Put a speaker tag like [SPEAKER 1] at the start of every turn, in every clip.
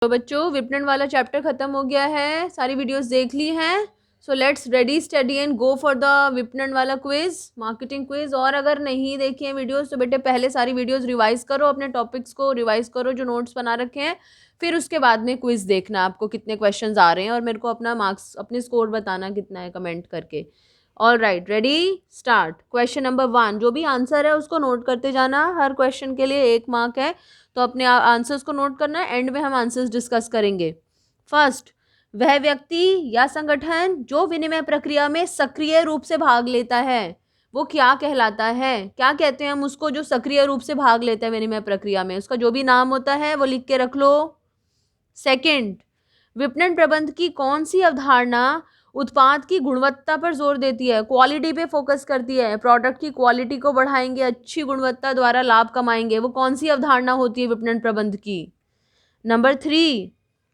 [SPEAKER 1] तो बच्चों विपणन वाला चैप्टर खत्म हो गया है, सारी वीडियोस देख ली हैं। So let's ready steady and go for the विपणन वाला क्विज, मार्केटिंग क्विज। और अगर नहीं देखी है वीडियोस तो बेटे पहले सारी वीडियोस रिवाइज करो, अपने टॉपिक्स को रिवाइज करो जो नोट्स बना रखे हैं, फिर उसके बाद में क्विज देखना आपको कितने क्वेश्चंस आ रहे हैं और मेरे को अपना मार्क्स, अपने स्कोर बताना कितना है कमेंट करके। All right, ready start. Question number 1, जो भी आंसर है उसको नोट करते जाना, हर क्वेश्चन के लिए 1 मार्क है, तो अपने आंसर्स को नोट करना है, एंड में हम आंसर्स डिस्कस करेंगे। फर्स्ट, वह व्यक्ति या संगठन जो विनिमय प्रक्रिया में सक्रिय रूप से भाग लेता है वो क्या कहलाता है? क्या कहते हैं हम उसको जो सक्रिय रूप से भाग लेता है विनिमय प्रक्रिया में? उसका जो भी नाम होता है वो लिख के रख लो। सेकंड, विपणन प्रबंध की कौन सी अवधारणा उत्पाद की गुणवत्ता पर जोर देती है, क्वालिटी पे फोकस करती है, प्रोडक्ट की क्वालिटी को बढ़ाएंगे, अच्छी गुणवत्ता द्वारा लाभ कमाएंगे, वो कौन सी अवधारणा होती है विपणन प्रबंध की? नंबर 3,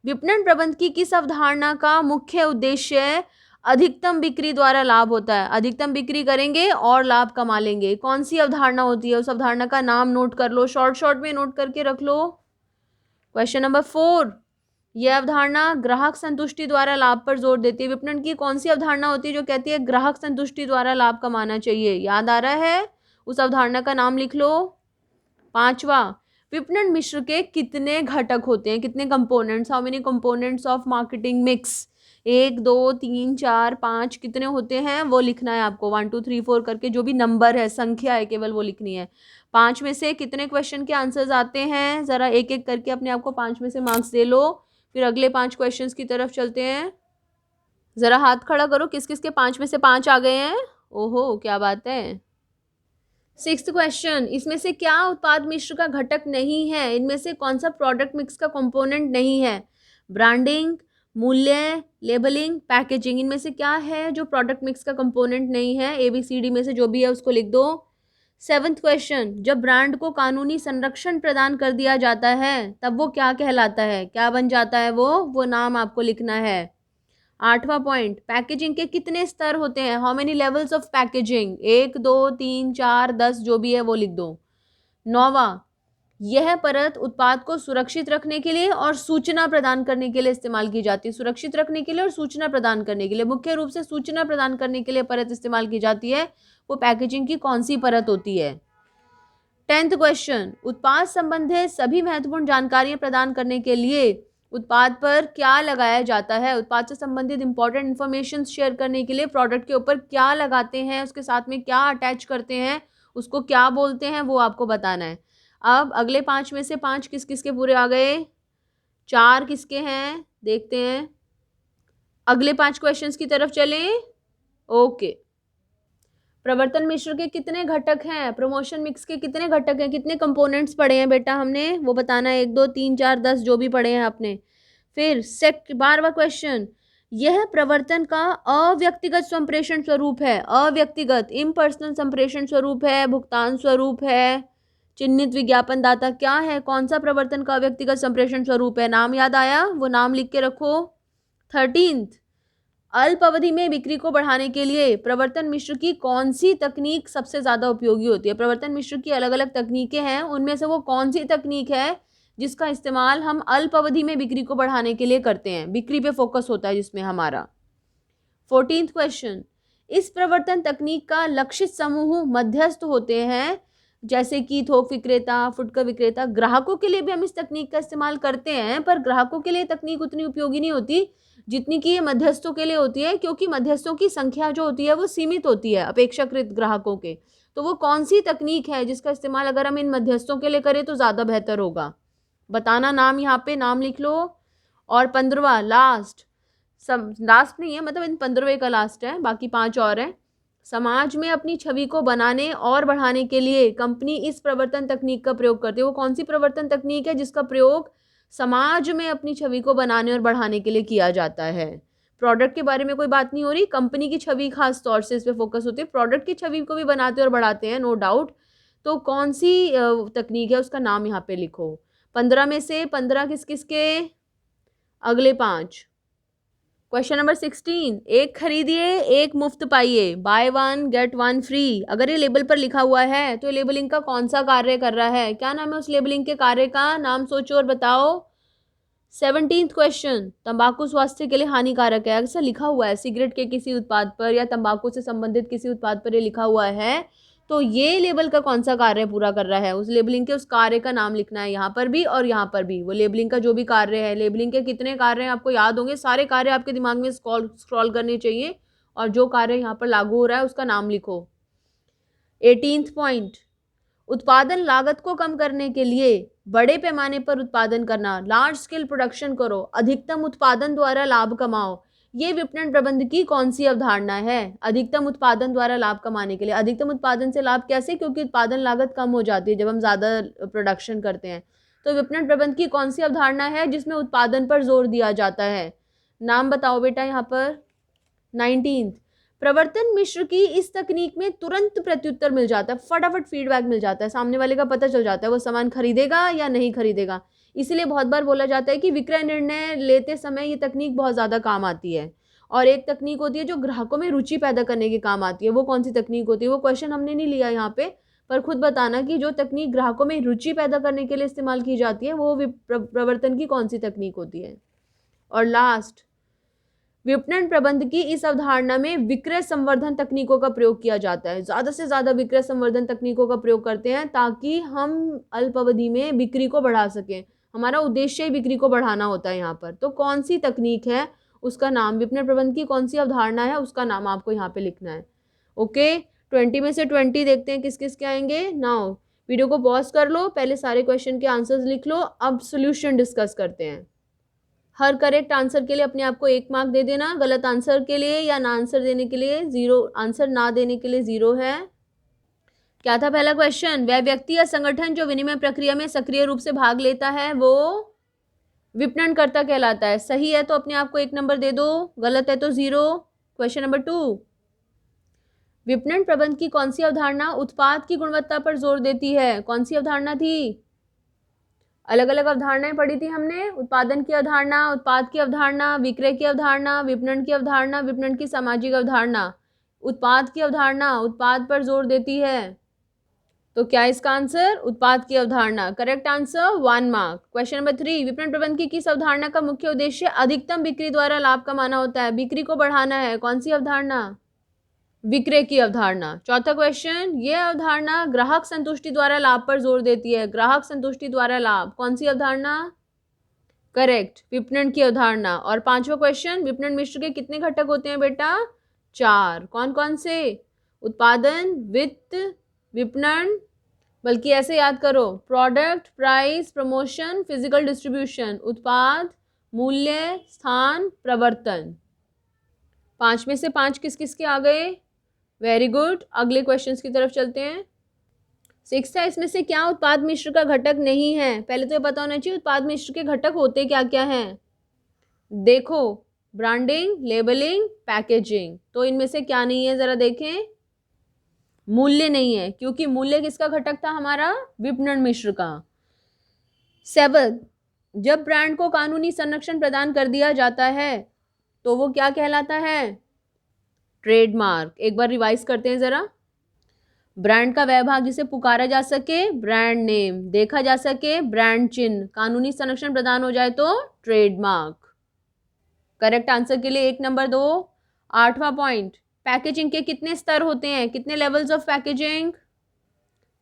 [SPEAKER 1] विपणन प्रबंध की किस अवधारणा का मुख्य उद्देश्य अधिकतम बिक्री द्वारा लाभ होता है? अधिकतम बिक्री करेंगे और लाभ कमा लेंगे, कौन सी अवधारणा होती है? उस अवधारणा का नाम नोट कर लो, शॉर्ट में नोट करके रख लो। क्वेश्चन नंबर 4, यह अवधारणा ग्राहक संतुष्टि द्वारा लाभ पर जोर देती है। विपणन की कौन सी अवधारणा होती है जो कहती है ग्राहक संतुष्टि द्वारा लाभ कमाना चाहिए? याद आ रहा है? उस अवधारणा का नाम लिख लो। 5वां, विपणन मिश्र के कितने घटक होते हैं? कितने components? How many components of marketing mix? 1 2 3 4 5 कितने होते हैं वो लिखना है आपको, 1 2 3 4 करके, जो भी नंबर है, संख्या है, केवल वो लिखनी है। 5 में से कितने क्वेश्चन के आंसर्स आते हैं? जरा एक एक करके अपने आप को 5 में से मार्क्स दे लो, फिर अगले 5 क्वेश्चंस की तरफ चलते हैं। जरा हाथ खड़ा करो, किस किस के 5 में से 5 आ गए हैं? ओहो, क्या बात है। 6th क्वेश्चन, इसमें से क्या उत्पाद मिश्र का घटक नहीं है? इनमें से कौन सा प्रोडक्ट मिक्स का कंपोनेंट नहीं है? ब्रांडिंग, मूल्य, लेबलिंग, पैकेजिंग, इनमें से क्या है जो प्रोडक्ट मिक्स का कंपोनेंट नहीं है? ABCD में से जो भी है उसको लिख दो। 7th क्वेश्चन, जब ब्रांड को कानूनी संरक्षण प्रदान कर दिया जाता है तब वो क्या कहलाता है? क्या बन जाता है वो नाम आपको लिखना है। 8वां पॉइंट, पैकेजिंग के कितने स्तर होते हैं? How many levels of packaging? 1 2 3 4 10 जो भी है वो लिख दो। 9वां, यह परत उत्पाद को सुरक्षित रखने के लिए और सूचना प्रदान करने के लिए इस्तेमाल की जाती है। सुरक्षित रखने के लिए और सूचना प्रदान करने के लिए, मुख्य रूप से सूचना प्रदान करने के लिए परत इस्तेमाल की जाती है, वो पैकेजिंग की कौन सी परत होती है? 10th क्वेश्चन, उत्पाद संबंधित सभी महत्वपूर्ण जानकारियां प्रदान करने के लिए उत्पाद पर क्या लगाया जाता है? उत्पाद से संबंधित इंपॉर्टेंट इन्फॉर्मेशन शेयर करने के लिए प्रोडक्ट के ऊपर क्या लगाते हैं, उसके साथ में क्या अटैच करते हैं, उसको क्या बोलते हैं, वो आपको बताना है। अब अगले 5 में से 5 किस किस के पूरे आ गए? 4 किसके हैं देखते हैं। अगले 5 क्वेश्चंस की तरफ चलें। ओके, प्रवर्तन मिश्र के कितने घटक हैं? प्रमोशन मिक्स के कितने घटक हैं? कितने कंपोनेंट्स पढ़े हैं बेटा हमने? वो बताना है, 1 2 3 4 10 जो भी पढ़े हैं आपने। फिर 12वां क्वेश्चन, यह प्रवर्तन का अव्यक्तिगत संप्रेषण स्वरूप है। अव्यक्तिगत, इम्पर्सनल संप्रेषण स्वरूप है, भुगतान स्वरूप है, चिन्हित विज्ञापन दाता क्या है? कौन सा प्रवर्तन का अव्यक्तिगत संप्रेषण स्वरूप है? नाम याद आया? वो नाम लिख के रखो। 13th, अल्प अवधि में बिक्री को बढ़ाने के लिए प्रवर्तन मिश्र की कौन सी तकनीक सबसे ज़्यादा उपयोगी होती है? प्रवर्तन मिश्र की अलग अलग तकनीकें हैं, उनमें से वो कौन सी तकनीक है जिसका इस्तेमाल हम अल्प अवधि में बिक्री को बढ़ाने के लिए करते हैं? बिक्री पे फोकस होता है जिसमें हमारा। 14th क्वेश्चन, इस प्रवर्तन तकनीक का लक्षित समूह मध्यस्थ होते हैं, जैसे कि थोक विक्रेता, फुटकर विक्रेता। ग्राहकों के लिए भी हम इस तकनीक का इस्तेमाल करते हैं, पर ग्राहकों के लिए तकनीक उतनी उपयोगी नहीं होती जितनी कि ये मध्यस्थों के लिए होती है, क्योंकि मध्यस्थों की संख्या जो होती है वो सीमित होती है अपेक्षाकृत ग्राहकों के। तो वो कौन सी तकनीक है जिसका इस्तेमाल अगर हम इन मध्यस्थों के लिए करें तो ज़्यादा बेहतर होगा? बताना नाम, यहाँ पे नाम लिख लो। और 15वां, लास्ट, सब लास्ट नहीं है, मतलब इन 15वें का लास्ट है, बाकी 5 और हैं। समाज में अपनी छवि को बनाने और बढ़ाने के लिए कंपनी इस प्रवर्तन तकनीक का प्रयोग करती है। वो कौन सी प्रवर्तन तकनीक है जिसका प्रयोग समाज में अपनी छवि को बनाने और बढ़ाने के लिए किया जाता है? प्रोडक्ट के बारे में कोई बात नहीं हो रही, कंपनी की छवि खास तौर से इस पर फोकस होती है। प्रोडक्ट की छवि को भी बनाते और बढ़ाते हैं, नो डाउट। तो कौन सी तकनीक है उसका नाम यहाँ पे लिखो। 15 में से 15 किस किस के? अगले 5। क्वेश्चन नंबर 16, एक खरीदिए एक मुफ्त पाइए, बाय 1 गेट 1 फ्री। अगर ये लेबल पर लिखा हुआ है तो लेबलिंग का कौन सा कार्य कर रहा है? क्या नाम है उस लेबलिंग के कार्य का? नाम सोचो और बताओ। 17th क्वेश्चन, तंबाकू स्वास्थ्य के लिए हानिकारक है, ऐसा लिखा हुआ है सिगरेट के किसी उत्पाद पर या तंबाकू से संबंधित किसी उत्पाद पर ये लिखा हुआ है, तो ये लेबल का कौन सा कार्य पूरा कर रहा है, उस लेबलिंग के उस कार्य का नाम लिखना है यहाँ पर भी और यहाँ पर भी। वो लेबलिंग का जो भी कार्य है, लेबलिंग के कितने कार्य हैं आपको याद होंगे, सारे कार्य आपके दिमाग में स्क्रॉल करने चाहिए और जो कार्य यहाँ पर लागू हो रहा है उसका नाम लिखो। 18th पॉइंट, उत्पादन लागत को कम करने के लिए बड़े पैमाने पर उत्पादन करना, लार्ज स्केल प्रोडक्शन करो, अधिकतम उत्पादन द्वारा लाभ कमाओ। ये विपणन प्रबंध की कौन सी अवधारणा है? अधिकतम उत्पादन द्वारा लाभ कमाने के लिए। अधिकतम उत्पादन से लाभ कैसे? क्योंकि उत्पादन लागत कम हो जाती है जब हम ज़्यादा प्रोडक्शन करते हैं। तो विपणन प्रबंध की कौन सी अवधारणा है जिसमें उत्पादन पर जोर दिया जाता है? नाम बताओ बेटा यहाँ पर। 19th, प्रवर्तन मिश्र की इस तकनीक में तुरंत प्रत्युत्तर मिल जाता है, फटाफट फीडबैक मिल जाता है, सामने वाले का पता चल जाता है वो सामान खरीदेगा या नहीं खरीदेगा। इसीलिए बहुत बार बोला जाता है कि विक्रय निर्णय लेते समय ये तकनीक बहुत ज़्यादा काम आती है। और एक तकनीक होती है जो ग्राहकों में रुचि पैदा करने के काम आती है, वो कौन सी तकनीक होती है? वो क्वेश्चन हमने नहीं लिया यहाँ पे, पर खुद बताना कि जो तकनीक ग्राहकों में रुचि पैदा करने के लिए इस्तेमाल की जाती है वो प्रवर्तन की कौन सी तकनीक होती है। और लास्ट, विपणन प्रबंध की इस अवधारणा में विक्रय संवर्धन तकनीकों का प्रयोग किया जाता है। ज़्यादा से ज़्यादा विक्रय संवर्धन तकनीकों का प्रयोग करते हैं ताकि हम अल्प अवधि में बिक्री को बढ़ा सकें। हमारा उद्देश्य ही बिक्री को बढ़ाना होता है यहाँ पर। तो कौन सी तकनीक है उसका नाम, विपणन प्रबंध की कौन सी अवधारणा है उसका नाम आपको यहाँ पे लिखना है। ओके, 20 में से 20 देखते हैं किस किस के आएंगे। नाउ वीडियो को पॉज कर लो, पहले सारे क्वेश्चन के आंसर्स लिख लो, अब सोल्यूशन डिस्कस करते हैं। हर करेक्ट आंसर के लिए अपने आप को 1 मार्क दे देना, गलत आंसर के लिए या ना आंसर देने के लिए 0, आंसर ना देने के लिए 0 है। क्या था पहला क्वेश्चन? वह व्यक्ति या संगठन जो विनिमय प्रक्रिया में सक्रिय रूप से भाग लेता है वो विपणनकर्ता कहलाता है। सही है तो अपने आप को 1 नंबर दे दो, गलत है तो 0। क्वेश्चन नंबर 2, विपणन प्रबंध की कौन सी अवधारणा उत्पाद की गुणवत्ता पर जोर देती है? कौन सी अवधारणा थी? अलग अलग अवधारणाएं पढ़ी थी हमने, उत्पादन की अवधारणा, उत्पाद की अवधारणा, विक्रय की अवधारणा, विपणन की अवधारणा, विपणन की सामाजिक अवधारणा। उत्पाद की अवधारणा उत्पाद पर जोर देती है, तो क्या इसका आंसर? उत्पाद की अवधारणा। Correct answer, 1 mark. Question number 3, विपणन प्रबंध की किस अवधारणा का मुख्य उद्देश्य अधिकतम बिक्री द्वारा लाभ कमाना होता है? बिक्री को बढ़ाना है, कौन सी अवधारणा? विक्रय की अवधारणा। चौथा क्वेश्चन, यह अवधारणा ग्राहक संतुष्टि द्वारा लाभ पर जोर देती है। ग्राहक संतुष्टि द्वारा लाभ, कौन सी अवधारणा? करेक्ट, विपणन की अवधारणा। और 5वां क्वेश्चन, विपणन मिश्र के कितने घटक होते हैं बेटा? 4। कौन कौन से? उत्पादन, वित्त, विपणन, बल्कि ऐसे याद करो, product, price, promotion, physical distribution. उत्पाद, मूल्य, स्थान, प्रवर्तन। 5 में से 5 किस किस के आ गए? Very good. अगले क्वेश्चंस की तरफ चलते हैं। 6 है, इसमें से क्या उत्पाद मिश्र का घटक नहीं है? पहले तो ये पता होना चाहिए उत्पाद मिश्र के घटक होते क्या क्या हैं। देखो, ब्रांडिंग, लेबलिंग, पैकेजिंग। तो इनमें से क्या नहीं है जरा देखें? मूल्य नहीं है, क्योंकि मूल्य किसका घटक था? हमारा विपणन मिश्र का। 7, जब ब्रांड को कानूनी संरक्षण प्रदान कर दिया जाता है तो वो क्या कहलाता है? ट्रेडमार्क। एक बार रिवाइज करते हैं जरा। ब्रांड का वह भाग जिसे पुकारा जा सके, ब्रांड नेम, देखा जा सके, ब्रांड चिन्ह, कानूनी संरक्षण प्रदान हो जाए तो ट्रेडमार्क। करेक्ट आंसर के लिए 1 नंबर दो। 8वां पॉइंट, पैकेजिंग के कितने स्तर होते हैं? कितने लेवल्स ऑफ पैकेजिंग?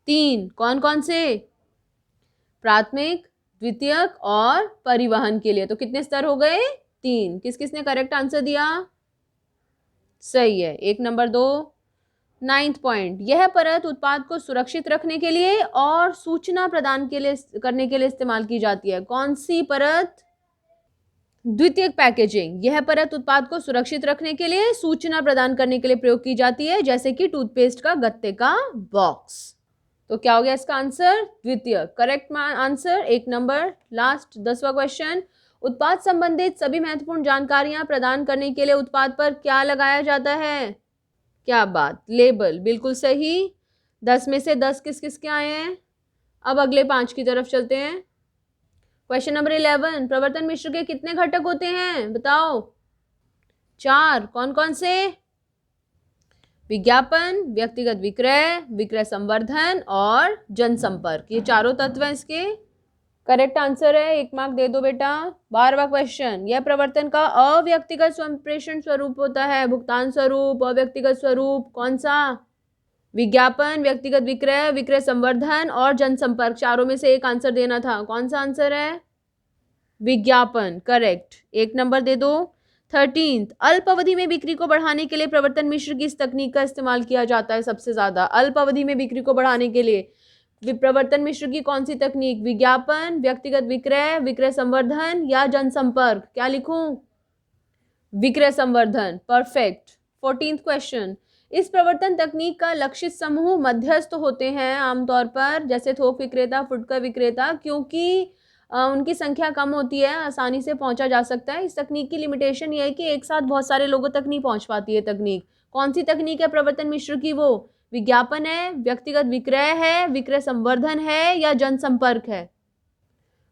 [SPEAKER 1] 3। कौन कौन से? प्राथमिक, द्वितीयक और परिवहन के लिए। तो कितने स्तर हो गए? 3। किस किसने करेक्ट आंसर दिया? सही है, 1 नंबर दो। 9th पॉइंट, यह परत उत्पाद को सुरक्षित रखने के लिए और सूचना प्रदान करने के लिए इस्तेमाल की जाती है। कौन सी परत? द्वितीयक पैकेजिंग। यह परत उत्पाद को सुरक्षित रखने के लिए, सूचना प्रदान करने के लिए प्रयोग की जाती है, जैसे कि टूथपेस्ट का गत्ते का बॉक्स। तो क्या हो गया इसका आंसर? द्वितीयक। करेक्ट आंसर, 1 नंबर। लास्ट 10वां क्वेश्चन, उत्पाद संबंधित सभी महत्वपूर्ण जानकारियां प्रदान करने के लिए उत्पाद पर क्या लगाया जाता है? क्या बात, लेबल। बिल्कुल सही। 10 में से 10 किस किस के आए हैं? अब अगले 5 की तरफ चलते हैं। क्वेश्चन नंबर 11, प्रवर्तन मिश्र के कितने घटक होते हैं? बताओ। 4। कौन कौन से? विज्ञापन, व्यक्तिगत विक्रय, विक्रय संवर्धन और जनसंपर्क। ये चारों तत्व हैं इसके। करेक्ट आंसर है, 1 मार्क दे दो बेटा। 12वां क्वेश्चन, यह प्रवर्तन का अव्यक्तिगत संप्रेषण स्वरूप होता है। भुगतान स्वरूप, अव्यक्तिगत स्वरूप, कौन सा? विज्ञापन, व्यक्तिगत विक्रय, विक्रय संवर्धन और जनसंपर्क, चारों में से एक आंसर देना था। कौन सा आंसर है? विज्ञापन, करेक्ट, 1 नंबर दे दो। 13th, अल्प अवधि में बिक्री को बढ़ाने के लिए प्रवर्तन मिश्र की इस तकनीक का इस्तेमाल किया जाता है सबसे ज्यादा। अल्प अवधि में बिक्री को बढ़ाने के लिए प्रवर्तन मिश्र की कौन सी तकनीक? विज्ञापन, व्यक्तिगत विक्रय, विक्रय संवर्धन या जनसंपर्क? क्या लिखूं? विक्रय संवर्धन, परफेक्ट। 14th क्वेश्चन, इस प्रवर्तन तकनीक का लक्षित समूह मध्यस्थ होते हैं आमतौर पर, जैसे थोक विक्रेता, फुटकर विक्रेता, क्योंकि उनकी संख्या कम होती है, आसानी से पहुंचा जा सकता है। इस तकनीक की लिमिटेशन ये है कि एक साथ बहुत सारे लोगों तक नहीं पहुंच पाती है तकनीक। कौन सी तकनीक है प्रवर्तन मिश्र की? वो विज्ञापन है, व्यक्तिगत विक्रय है, विक्रय संवर्धन है या जनसंपर्क है?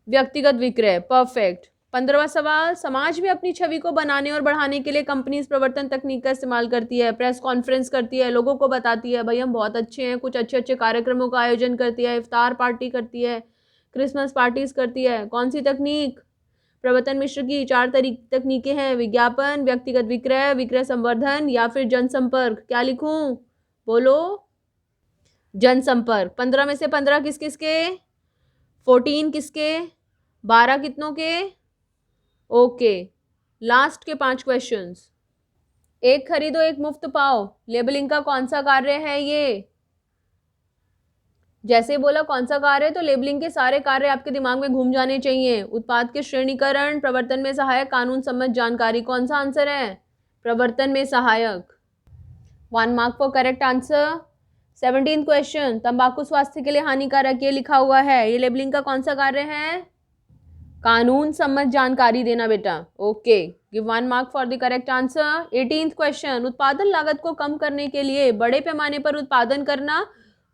[SPEAKER 1] व्यक्तिगत विक्रय, परफेक्ट। 15वां सवाल, समाज में अपनी छवि को बनाने और बढ़ाने के लिए कंपनी इस प्रवर्तन तकनीक का इस्तेमाल करती है। प्रेस कॉन्फ्रेंस करती है, लोगों को बताती है भाई हम बहुत अच्छे हैं, कुछ अच्छे अच्छे कार्यक्रमों का आयोजन करती है, इफ्तार पार्टी करती है, क्रिसमस पार्टीज करती है। कौन सी तकनीक? प्रवर्तन मिश्र की 4 तकनीकें हैं, विज्ञापन, व्यक्तिगत विक्रय, विक्रय संवर्धन या फिर जनसंपर्क। क्या लिखूं? बोलो। जनसंपर्क। 15 में से 15 किस किस के? 14 किसके? 12 कितनों के? ओके, लास्ट के 5 क्वेश्चंस। एक खरीदो एक मुफ्त पाओ, लेबलिंग का कौन सा कार्य है ये? जैसे बोला कौन सा कार्य है तो लेबलिंग के सारे कार्य आपके दिमाग में घूम जाने चाहिए। उत्पाद के श्रेणीकरण, प्रवर्तन में सहायक, कानून सम्मत जानकारी, कौन सा आंसर है? प्रवर्तन में सहायक। 1 mark for correct answer. 17th question, तंबाकू स्वास्थ्य के लिए हानिकारक ये लिखा हुआ है, ये लेबलिंग का कौन सा कार्य है? कानून सम्मत जानकारी देना बेटा। Okay, give 1 mark for the correct answer. 18th question, उत्पादन लागत को कम करने के लिए बड़े पैमाने पर उत्पादन करना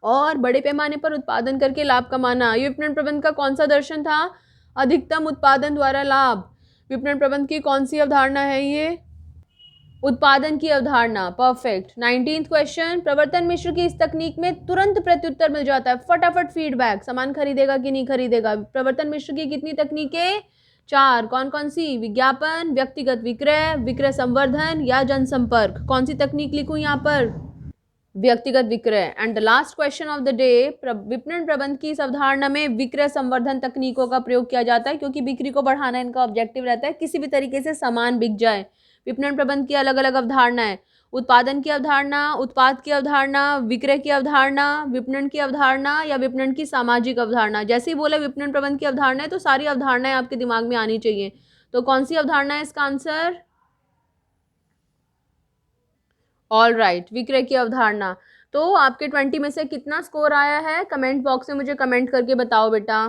[SPEAKER 1] और बड़े पैमाने पर उत्पादन करके लाभ कमाना, ये विपणन प्रबंध का कौन सा दर्शन था? अधिकतम उत्पादन द्वारा लाभ। विपणन प्रबंध की कौन सी अवधारणा है ये? उत्पादन की अवधारणा, परफेक्ट। 19th क्वेश्चन, प्रवर्तन मिश्र की इस तकनीक में तुरंत प्रत्युत्तर मिल जाता है, फटाफट फीडबैक, सामान खरीदेगा कि नहीं खरीदेगा। प्रवर्तन मिश्र की कितनी तकनीकें? 4, कौन कौन सी? विज्ञापन, व्यक्तिगत विक्रय, विक्रय संवर्धन या जनसंपर्क। कौन सी तकनीक लिखूं यहाँ पर? व्यक्तिगत विक्रय। And the last question of the day, विपणन प्रबंध की इस अवधारणा में विक्रय संवर्धन तकनीकों का प्रयोग किया जाता है, क्योंकि बिक्री को बढ़ाना इनका ऑब्जेक्टिव रहता है, किसी भी तरीके से सामान बिक जाए। विपणन प्रबंध की अलग अलग अवधारणा है, उत्पादन की अवधारणा, उत्पाद की अवधारणा, विक्रय की अवधारणा, विपणन की अवधारणा या विपणन की सामाजिक अवधारणा। जैसे ही बोला विपणन प्रबंध की अवधारणा है तो सारी अवधारणाएं आपके दिमाग में आनी चाहिए। तो कौन सी अवधारणा है इसका आंसर? ऑल राइट, विक्रय की अवधारणा। तो आपके 20 में से कितना स्कोर आया है कमेंट बॉक्स में मुझे कमेंट करके बताओ बेटा।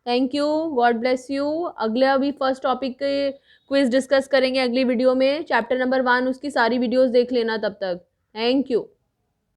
[SPEAKER 1] Thank you, God bless you. अगले अभी फर्स्ट टॉपिक के क्विज डिस्कस करेंगे अगली वीडियो में, चैप्टर नंबर 1, उसकी सारी वीडियोस देख लेना तब तक। Thank you.